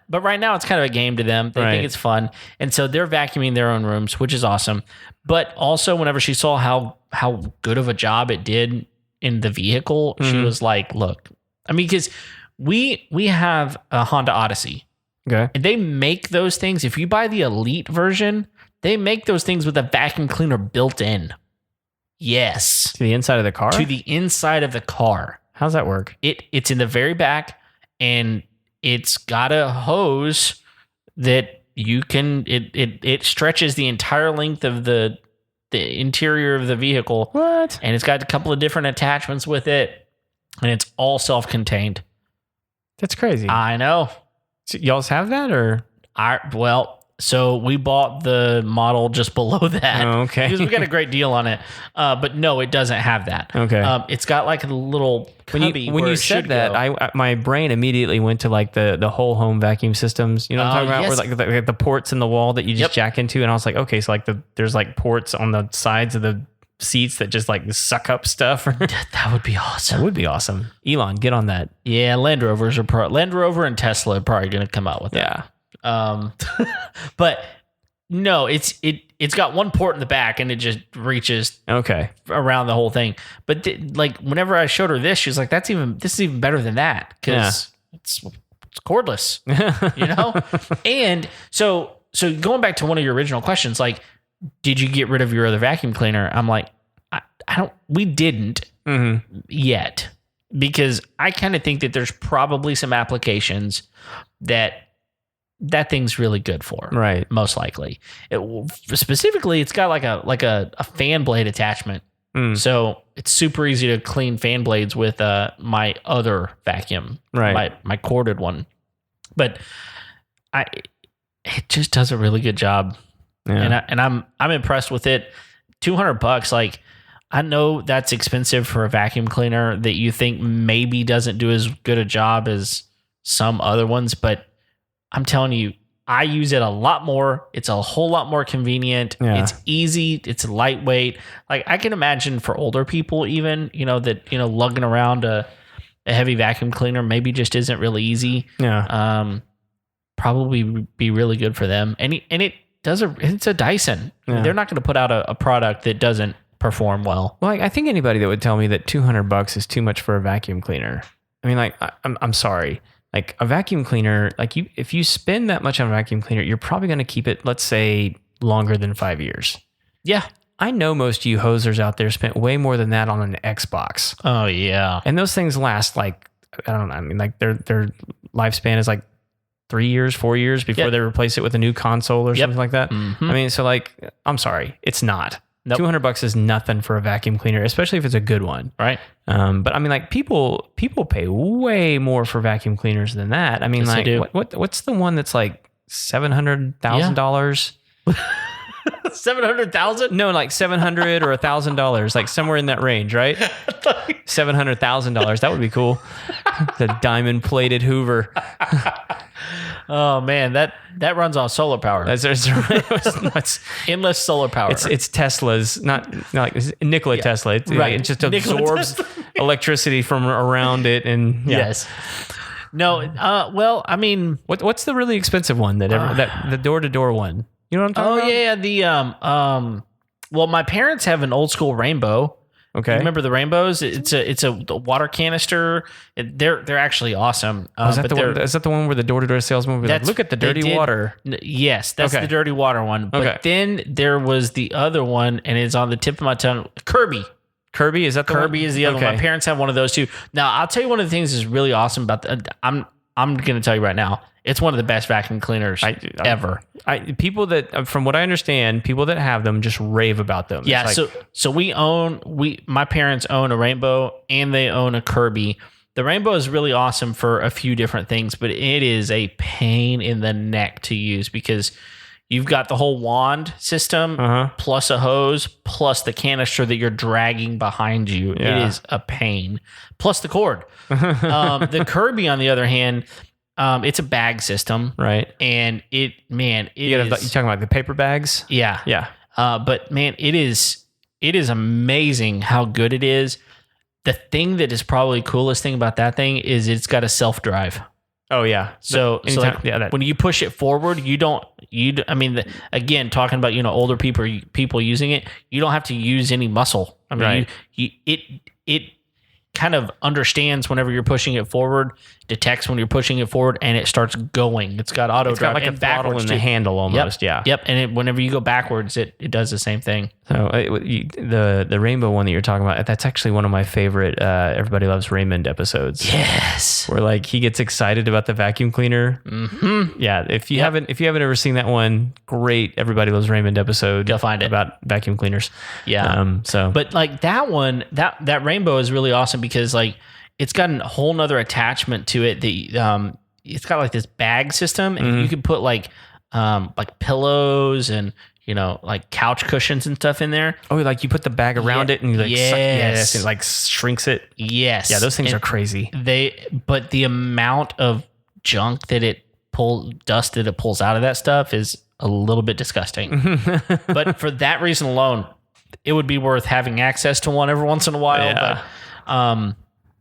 Speaker 1: right now it's kind of a game to them. They think it's fun. And so they're vacuuming their own rooms, which is awesome. But also whenever she saw how good of a job it did in the vehicle, she was like, look, I mean, because we have a Honda Odyssey.
Speaker 2: Okay.
Speaker 1: And they make those things. If you buy the Elite version, They make those things with a vacuum cleaner built in. Yes.
Speaker 2: To the inside of the car?
Speaker 1: To the inside of the car.
Speaker 2: How's that work?
Speaker 1: It's in the very back, and it's got a hose that you can it stretches the entire length of the interior of the vehicle.
Speaker 2: What?
Speaker 1: And it's got a couple of different attachments with it, and it's all self-contained.
Speaker 2: That's crazy.
Speaker 1: I know.
Speaker 2: So y'all have that, or?
Speaker 1: So we bought the model just below that.
Speaker 2: Oh, okay.
Speaker 1: Because we got a great deal on it. But no, it doesn't have that.
Speaker 2: Okay.
Speaker 1: It's got like a little cubby.
Speaker 2: When you said that, my brain immediately went to like the whole home vacuum systems. You know what I'm talking about?
Speaker 1: Yes.
Speaker 2: Where like the ports in the wall that you just jack into, and I was like, okay, so like there's like ports on the sides of the seats that just like suck up stuff.
Speaker 1: That would be awesome.
Speaker 2: That would be awesome. Elon, get on that.
Speaker 1: Yeah, Land Rover and Tesla are probably going to come out with that.
Speaker 2: Yeah.
Speaker 1: But no, it's got one port in the back, and it just reaches around the whole thing. But like whenever I showed her this, she was like, this is even better than that, because it's cordless, you know? And so going back to one of your original questions, like, did you get rid of your other vacuum cleaner? I'm like, we didn't yet, because I kind of think that there's probably some applications that thing's really good for,
Speaker 2: right?
Speaker 1: Most likely. Specifically, it's got like a fan blade attachment, so it's super easy to clean fan blades with my other vacuum,
Speaker 2: right?
Speaker 1: My corded one, but it just does a really good job, and I'm impressed with it. $200, like, I know that's expensive for a vacuum cleaner that you think maybe doesn't do as good a job as some other ones, but I'm telling you, I use it a lot more. It's a whole lot more convenient. Yeah. It's easy. It's lightweight. Like, I can imagine for older people, even, lugging around a heavy vacuum cleaner maybe just isn't really easy.
Speaker 2: Yeah.
Speaker 1: Probably be really good for them. And it's a Dyson. Yeah. They're not going to put out a product that doesn't perform well.
Speaker 2: Well, I think anybody that would tell me that $200 is too much for a vacuum cleaner, I mean, like, I'm sorry. Like, a vacuum cleaner, like, if you spend that much on a vacuum cleaner, you're probably going to keep it, let's say, longer than 5 years.
Speaker 1: Yeah.
Speaker 2: I know most of you hosers out there spent way more than that on an Xbox.
Speaker 1: Oh, yeah.
Speaker 2: And those things last, like, I don't know. I mean, like, their lifespan is like 3 years, 4 years before they replace it with a new console or something like that. Mm-hmm. I mean, so, like, I'm sorry. It's not. Nope. $200 is nothing for a vacuum cleaner, especially if it's a good one.
Speaker 1: Right.
Speaker 2: But I mean, like, people pay way more for vacuum cleaners than that. I mean, yes, like, what's the one that's like $700,000?
Speaker 1: Yeah. 700,000?
Speaker 2: No, like $700 or $1,000, like somewhere in that range, right? $700,000. That would be cool. The diamond plated Hoover.
Speaker 1: Oh man, that runs on solar power.
Speaker 2: That's
Speaker 1: endless solar power.
Speaker 2: It's Tesla's, not like Nikola Tesla. Right. It just absorbs electricity from around it, and
Speaker 1: yes. No, well, I mean,
Speaker 2: what's the really expensive one that the door-to-door one? You know what I'm talking about?
Speaker 1: Yeah, well, my parents have an old school Rainbow.
Speaker 2: Okay.
Speaker 1: Remember the Rainbows? It's a water canister. They're actually awesome.
Speaker 2: Is that the one where the door-to-door salesman was like, look at the dirty water?
Speaker 1: Yes, that's the dirty water one. But then there was the other one, and it's on the tip of my tongue. Kirby.
Speaker 2: Kirby, is that the
Speaker 1: Kirby
Speaker 2: one?
Speaker 1: Is the other one. My parents have one of those too. Now, I'll tell you one of the things that's really awesome about I'm going to tell you right now. It's one of the best vacuum cleaners ever.
Speaker 2: People that, from what I understand, people that have them just rave about them.
Speaker 1: Yeah. So my parents own a Rainbow and they own a Kirby. The Rainbow is really awesome for a few different things, but it is a pain in the neck to use because you've got the whole wand system plus a hose plus the canister that you're dragging behind you. Yeah. It is a pain. Plus the cord. The Kirby, on the other hand, it's a bag system,
Speaker 2: right?
Speaker 1: And you're
Speaker 2: talking about the paper bags,
Speaker 1: yeah. But man, it is amazing how good it is. The thing that is probably the coolest thing about that thing is it's got a self drive.
Speaker 2: Oh yeah.
Speaker 1: So when you push it forward, again, talking about older people using it, you don't have to use any muscle. I mean,
Speaker 2: right.
Speaker 1: kind of understands whenever you're pushing it forward, detects when you're pushing it forward, and it starts going. It's got auto drive,
Speaker 2: like
Speaker 1: and
Speaker 2: a throttle in the handle almost.
Speaker 1: Yep.
Speaker 2: Yeah.
Speaker 1: And whenever you go backwards, it does the same thing.
Speaker 2: So the rainbow one that you're talking about, that's actually one of my favorite Everybody Loves Raymond episodes.
Speaker 1: Yes.
Speaker 2: Where like he gets excited about the vacuum cleaner.
Speaker 1: Mm-hmm.
Speaker 2: Yeah. If you haven't ever seen that one, great Everybody Loves Raymond episode.
Speaker 1: You'll find it
Speaker 2: about vacuum cleaners.
Speaker 1: Yeah.
Speaker 2: But
Speaker 1: like that one, that rainbow is really awesome because like it's got a whole nother attachment to it. It's got like this bag system, and you can put like pillows and like couch cushions and stuff in there.
Speaker 2: Oh, like you put the bag around it and you like
Speaker 1: yes,
Speaker 2: it like shrinks it.
Speaker 1: Yes.
Speaker 2: Yeah, those things are crazy.
Speaker 1: But the amount of junk that dust that it pulls out of that stuff is a little bit disgusting. But for that reason alone, it would be worth having access to one every once in a while.
Speaker 2: Yeah.
Speaker 1: But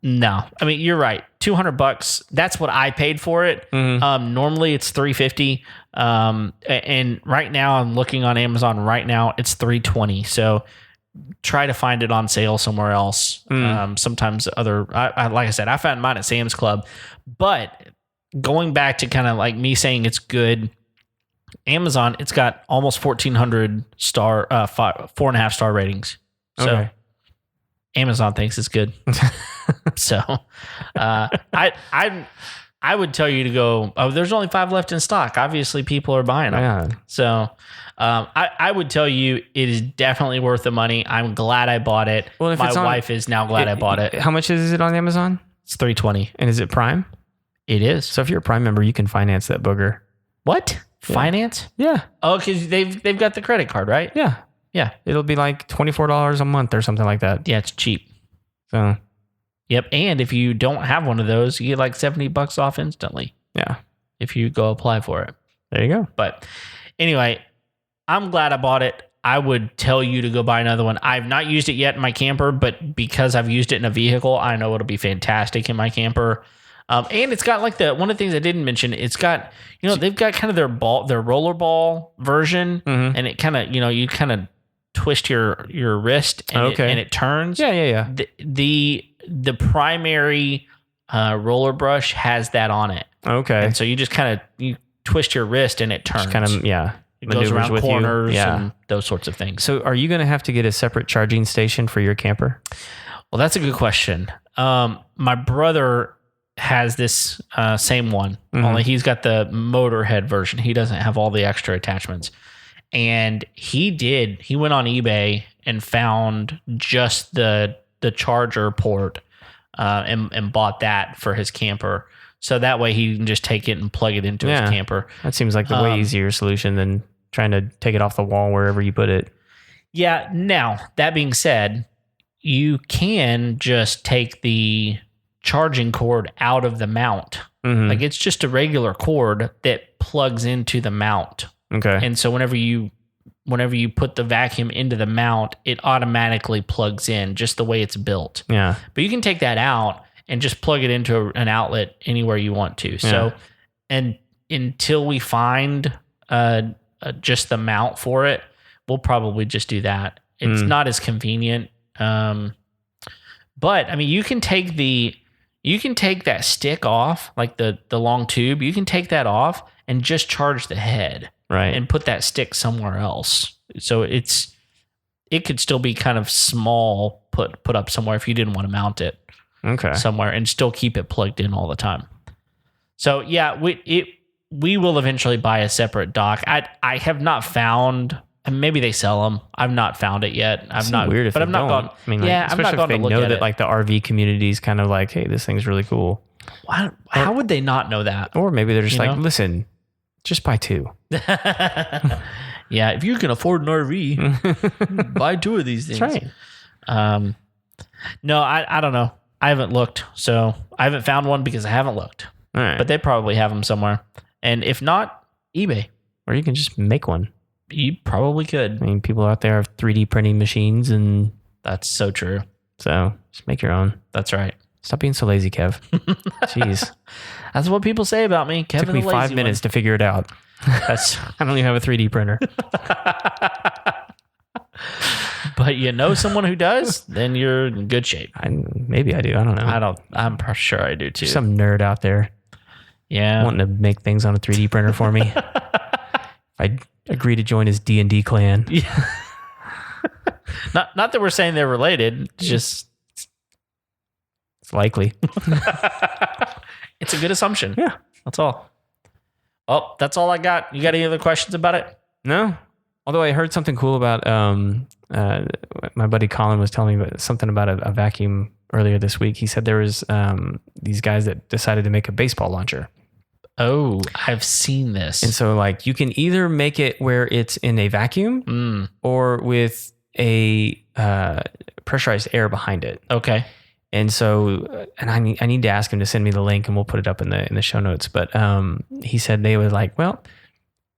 Speaker 1: no, I mean, you're right. $200. That's what I paid for it. Normally it's $350. And right now I'm looking on Amazon right now, it's $320. So try to find it on sale somewhere else. Sometimes like I said, I found mine at Sam's Club, but going back to kind of like me saying it's good, Amazon, it's got almost 1,400 star, 4.5 star ratings. So
Speaker 2: okay.
Speaker 1: Amazon thinks it's good. So I would tell you to go. Oh, there's only 5 left in stock. Obviously, people are buying them.
Speaker 2: Yeah.
Speaker 1: So I would tell you it is definitely worth the money. I'm glad I bought it.
Speaker 2: Well, if
Speaker 1: my wife is now glad I bought it.
Speaker 2: How much is it on Amazon?
Speaker 1: It's $320.
Speaker 2: And is it Prime?
Speaker 1: It is.
Speaker 2: So if you're a Prime member, you can finance that booger.
Speaker 1: What?
Speaker 2: Yeah.
Speaker 1: Finance?
Speaker 2: Yeah.
Speaker 1: Oh, because they've got the credit card, right?
Speaker 2: Yeah.
Speaker 1: Yeah.
Speaker 2: It'll be like $24 a month or something like that.
Speaker 1: Yeah, it's cheap.
Speaker 2: So.
Speaker 1: Yep. And if you don't have one of those, you get like $70 off instantly.
Speaker 2: Yeah.
Speaker 1: If you go apply for it.
Speaker 2: There you go.
Speaker 1: But anyway, I'm glad I bought it. I would tell you to go buy another one. I've not used it yet in my camper, but because I've used it in a vehicle, I know it'll be fantastic in my camper. And it's got like one of the things I didn't mention, it's got, they've got kind of their roller ball version, and it kind of, you kind of twist your wrist and it turns.
Speaker 2: Yeah.
Speaker 1: The primary roller brush has that on it.
Speaker 2: Okay.
Speaker 1: And so you just kind of you twist your wrist and it turns.
Speaker 2: Just kind of
Speaker 1: it goes around corners
Speaker 2: Yeah.
Speaker 1: and those sorts of things.
Speaker 2: So are you going to have to get a separate charging station for your camper?
Speaker 1: Well, that's a good question. My brother has this same one, only he's got the motorhead version. He doesn't have all the extra attachments. And he went on eBay and found just the charger port and bought that for his camper. So that way he can just take it and plug it into his camper.
Speaker 2: That seems like the way easier solution than trying to take it off the wall wherever you put it.
Speaker 1: Yeah. Now, that being said, you can just take the charging cord out of the mount. Like it's just a regular cord that plugs into the mount.
Speaker 2: Okay.
Speaker 1: And so whenever you put the vacuum into the mount, it automatically plugs in just the way it's built.
Speaker 2: Yeah.
Speaker 1: But you can take that out and just plug it into an outlet anywhere you want to. So, and until we find just the mount for it, we'll probably just do that. It's not as convenient. But I mean, you can take that stick off, like the long tube, you can take that off and just charge the head.
Speaker 2: Right.
Speaker 1: And put that stick somewhere else. So it could still be kind of small, put up somewhere if you didn't want to mount it somewhere and still keep it plugged in all the time. So yeah, we will eventually buy a separate dock. I have not found, and maybe they sell them. I've not found it yet.
Speaker 2: It's weird if
Speaker 1: but
Speaker 2: they
Speaker 1: I've not
Speaker 2: don't.
Speaker 1: gone.
Speaker 2: I mean, like,
Speaker 1: I'm not
Speaker 2: especially
Speaker 1: going
Speaker 2: if
Speaker 1: to
Speaker 2: they
Speaker 1: look
Speaker 2: know
Speaker 1: at
Speaker 2: that
Speaker 1: it.
Speaker 2: like the RV community is kind of like, hey, this thing's really cool.
Speaker 1: How would they not know that?
Speaker 2: Or maybe they're just like, listen, just buy 2.
Speaker 1: Yeah, if you can afford an RV, buy 2 of these things.
Speaker 2: That's right.
Speaker 1: No, I don't know. I haven't looked, so I haven't found one because I haven't looked.
Speaker 2: All right.
Speaker 1: But they probably have them somewhere, and if not, eBay.
Speaker 2: Or you can just make one.
Speaker 1: You probably could.
Speaker 2: I mean, people out there have 3D printing machines, and
Speaker 1: that's so true.
Speaker 2: So just make your own.
Speaker 1: That's right.
Speaker 2: Stop being so lazy, Kev. Jeez.
Speaker 1: That's what people say about me. Kevin,
Speaker 2: took me 5 minutes to figure it out. I don't even have a 3D printer.
Speaker 1: but you know someone who does, then you're in good shape.
Speaker 2: Maybe I do. I don't know.
Speaker 1: I'm sure I do too.
Speaker 2: Some nerd out there.
Speaker 1: Yeah.
Speaker 2: Wanting to make things on a 3D printer for me. I agree to join his D&D clan.
Speaker 1: Yeah. Not that we're saying they're related, just
Speaker 2: it's likely.
Speaker 1: It's a good assumption.
Speaker 2: Yeah.
Speaker 1: That's all. Oh, that's all I got. You got any other questions about it?
Speaker 2: No. Although I heard something cool about my buddy Colin was telling me something about a vacuum earlier this week. He said there was these guys that decided to make a baseball launcher.
Speaker 1: Oh, I've seen this.
Speaker 2: And so like you can either make it where it's in a vacuum or with a pressurized air behind it.
Speaker 1: Okay.
Speaker 2: And so, and I need to ask him to send me the link, and we'll put it up in the show notes. But he said they were like, well,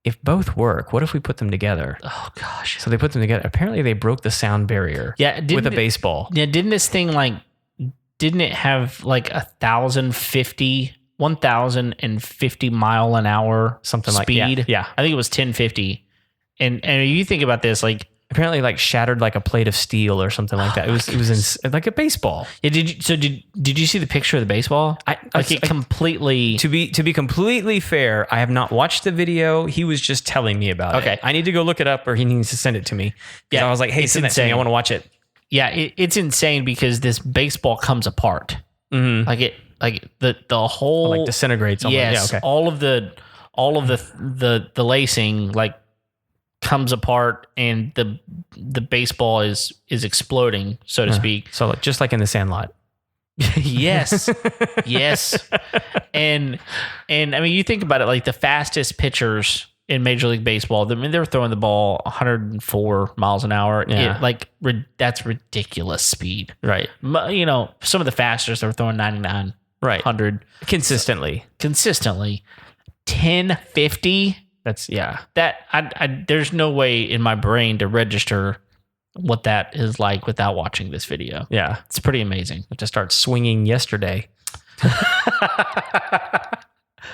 Speaker 2: if both work, what if we put them together?
Speaker 1: Oh gosh!
Speaker 2: So they put them together. Apparently, they broke the sound barrier.
Speaker 1: Yeah,
Speaker 2: with a baseball.
Speaker 1: Yeah, didn't this thing didn't it have like 1,050 mile an hour
Speaker 2: something
Speaker 1: speed?
Speaker 2: like that? Yeah,
Speaker 1: I think it was 1050. And you think about this, like.
Speaker 2: Apparently, like shattered like a plate of steel or something like that. It was like a baseball.
Speaker 1: Yeah. Did you see the picture of the baseball? Completely.
Speaker 2: To be completely fair, I have not watched the video. He was just telling me about it.
Speaker 1: Okay.
Speaker 2: I need to go look it up, or he needs to send it to me. Yeah. I was like, hey, send that to me. I want to watch it.
Speaker 1: Yeah, it's insane because this baseball comes apart.
Speaker 2: Mm-hmm.
Speaker 1: Like the whole
Speaker 2: like disintegrates. Almost.
Speaker 1: Yes. Yeah, okay. All of the lacing like comes apart, and the baseball is exploding, so to speak.
Speaker 2: So just like in the Sandlot.
Speaker 1: Yes. Yes. And I mean, you think about it, like the fastest pitchers in Major League Baseball, I mean, they're throwing the ball 104 miles an hour.
Speaker 2: Yeah.
Speaker 1: That's ridiculous speed.
Speaker 2: Right.
Speaker 1: You know, some of the fastest are throwing 99,
Speaker 2: right,
Speaker 1: 100
Speaker 2: consistently.
Speaker 1: 1050.
Speaker 2: That's
Speaker 1: That there's no way in my brain to register what that is like without watching this video.
Speaker 2: Yeah,
Speaker 1: it's pretty amazing.
Speaker 2: I have to start swinging yesterday.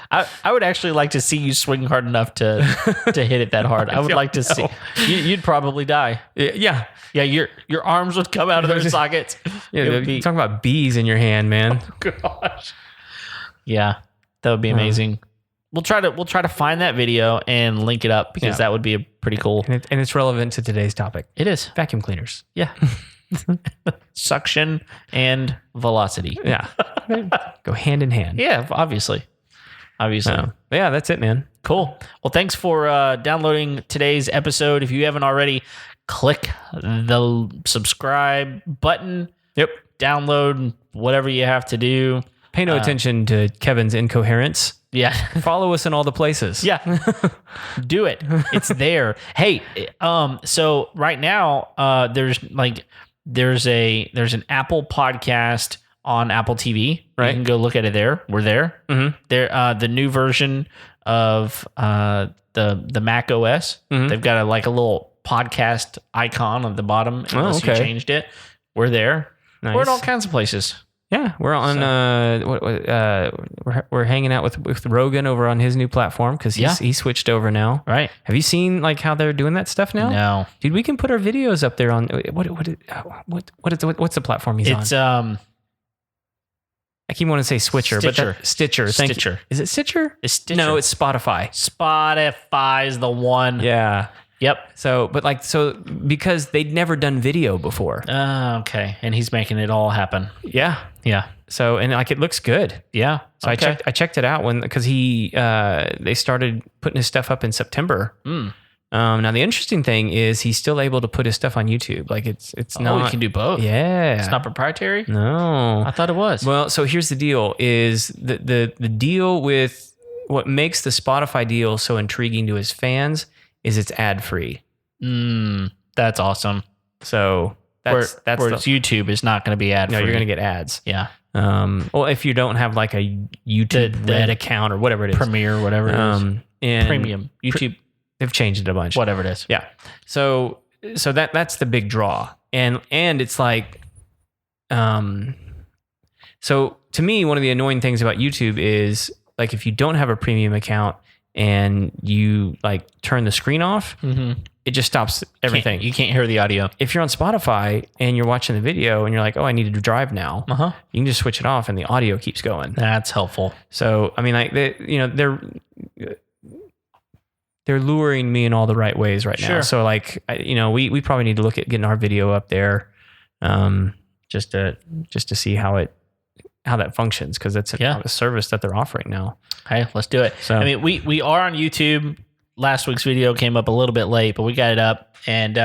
Speaker 1: I would actually like to see you swing hard enough to hit it that hard. I would like to see. You'd probably die.
Speaker 2: Yeah.
Speaker 1: Your arms would come out of their sockets.
Speaker 2: Yeah, you're talking about bees in your hand, man.
Speaker 1: Oh gosh. Yeah, that would be amazing. We'll try to find that video and link it up because that would be a pretty cool.
Speaker 2: And it's relevant to today's topic.
Speaker 1: It is.
Speaker 2: Vacuum cleaners.
Speaker 1: Yeah. Suction and velocity.
Speaker 2: Yeah. Go hand in hand.
Speaker 1: Yeah, obviously.
Speaker 2: Yeah, that's it, man.
Speaker 1: Cool. Well, thanks for downloading today's episode. If you haven't already, click the subscribe button.
Speaker 2: Yep.
Speaker 1: Download whatever you have to do.
Speaker 2: Pay no attention to Kevin's incoherence.
Speaker 1: Yeah.
Speaker 2: Follow us in all the places.
Speaker 1: Yeah. Do it. It's there. Hey, so right now, there's an Apple podcast on Apple TV.
Speaker 2: Right.
Speaker 1: You can go look at it there. We're there.
Speaker 2: Mm-hmm.
Speaker 1: There, the new version of the Mac OS.
Speaker 2: Mm-hmm.
Speaker 1: They've got a little podcast icon on the bottom. Unless you changed it. We're there.
Speaker 2: Nice.
Speaker 1: We're in all kinds of places.
Speaker 2: Yeah, we're on. We're hanging out with Rogan over on his new platform because he switched over now.
Speaker 1: Right?
Speaker 2: Have you seen like how they're doing that stuff now?
Speaker 1: No,
Speaker 2: dude. We can put our videos up there on what's the platform he's on?
Speaker 1: It's
Speaker 2: I keep wanting to say Switcher,
Speaker 1: Stitcher.
Speaker 2: but Stitcher.
Speaker 1: Stitcher.
Speaker 2: Is it Stitcher?
Speaker 1: It's Stitcher.
Speaker 2: No, it's Spotify.
Speaker 1: Spotify's the one.
Speaker 2: Yeah.
Speaker 1: Yep.
Speaker 2: So because they'd never done video before.
Speaker 1: Okay. And he's making it all happen.
Speaker 2: Yeah.
Speaker 1: Yeah.
Speaker 2: So and it looks good.
Speaker 1: Yeah.
Speaker 2: So I checked it out because they started putting his stuff up in September. Now the interesting thing is he's still able to put his stuff on YouTube. Like it's not.
Speaker 1: Oh, he can do both.
Speaker 2: Yeah.
Speaker 1: It's not proprietary?
Speaker 2: No.
Speaker 1: I thought it was.
Speaker 2: Well, so here's the deal: is the deal with what makes the Spotify deal so intriguing to his fans is it's ad free.
Speaker 1: That's awesome.
Speaker 2: So that's
Speaker 1: YouTube is not going to be ad free.
Speaker 2: No, you're going to get ads.
Speaker 1: Yeah.
Speaker 2: Well, if you don't have like a YouTube Red account or whatever it is,
Speaker 1: Premiere, whatever it is,
Speaker 2: and
Speaker 1: Premium, YouTube,
Speaker 2: they've changed it a bunch.
Speaker 1: Whatever it is.
Speaker 2: Yeah. So that's the big draw, and it's like, so to me, one of the annoying things about YouTube is like if you don't have a premium account, and you like turn the screen off, it just stops everything.
Speaker 1: You can't hear the audio.
Speaker 2: If you're on Spotify and you're watching the video and you're like, oh, I need to drive now, you can just switch it off and the audio keeps going.
Speaker 1: That's helpful.
Speaker 2: So, I mean, like they're luring me in all the right ways right now. So like, we probably need to look at getting our video up there, just to see how that functions. Cause it's a service that they're offering now.
Speaker 1: Hey, let's do it. So, I mean, we are on YouTube. Last week's video came up a little bit late, but we got it up and,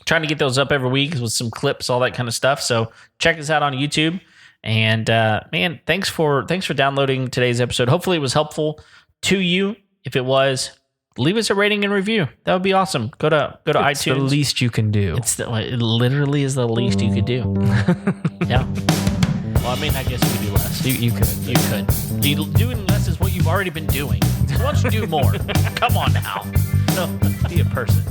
Speaker 1: trying to get those up every week with some clips, all that kind of stuff. So check us out on YouTube. And, man, thanks for downloading today's episode. Hopefully it was helpful to you. If it was, leave us a rating and review. That would be awesome. Go to iTunes.
Speaker 2: It's the least you can do.
Speaker 1: It literally is the least you could do. Yeah. Well, I mean, I guess you could do less.
Speaker 2: You could.
Speaker 1: You could. Doing less is what you've already been doing. Why don't you do more? Come on now. No, be a person.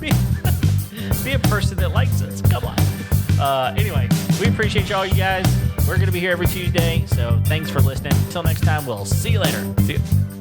Speaker 1: Be a person that likes us. Come on. Anyway, we appreciate y'all, you guys. We're going to be here every Tuesday, so thanks for listening. Until next time, we'll see you later.
Speaker 2: See you.